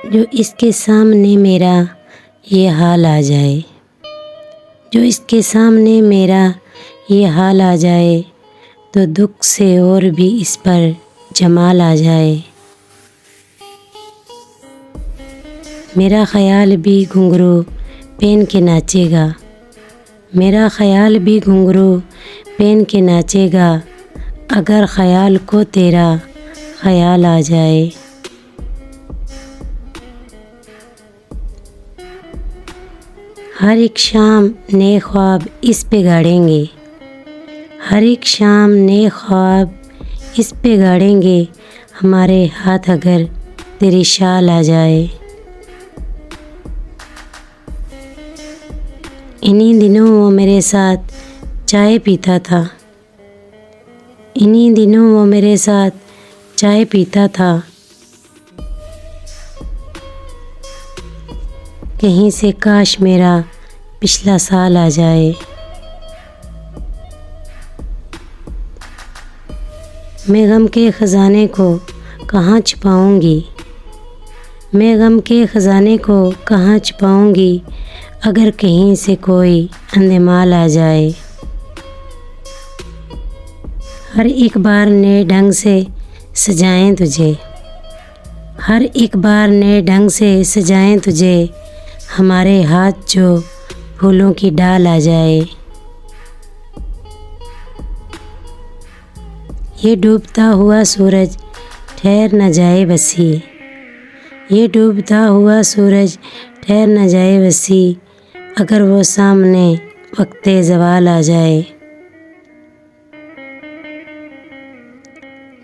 जो इसके सामने मेरा ये हाल आ जाए, जो इसके सामने मेरा ये हाल आ जाए, तो दुख से और भी इस पर जमाल आ जाए। मेरा ख़याल भी घुंघरू पहन के नाचेगा, मेरा ख़याल भी घुंघरू पहन के नाचेगा, अगर ख़याल को तेरा ख़याल आ जाए। हर एक शाम नए ख्वाब इस पे गाड़ेंगे, हर एक शाम नए ख्वाब इस पे गाड़ेंगे, हमारे हाथ अगर तेरी शाल आ जाए। इन्हीं दिनों वो मेरे साथ चाय पीता था, इन्हीं दिनों वो मेरे साथ चाय पीता था। कहीं से काश मेरा पिछला साल आ जाए। मैं गम के ख़ज़ाने को कहाँ छुपाऊंगी, मैं गम के ख़ज़ाने को कहाँ छुपाऊंगी, अगर कहीं से कोई अंधेमाल आ जाए। हर एक बार नए ढंग से सजाएं तुझे, हर एक बार नए ढंग से सजाएं तुझे, हमारे हाथ जो फूलों की डाल आ जाए। ये डूबता हुआ सूरज ठहर न जाए बसी, ये डूबता हुआ सूरज ठहर न जाए बसी, अगर वो सामने वक्ते ज़वाल आ जाए।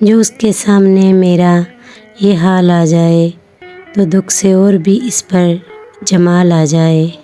जो उसके सामने मेरा ये हाल आ जाए, तो दुख से और भी इस पर जमाल आ जाए।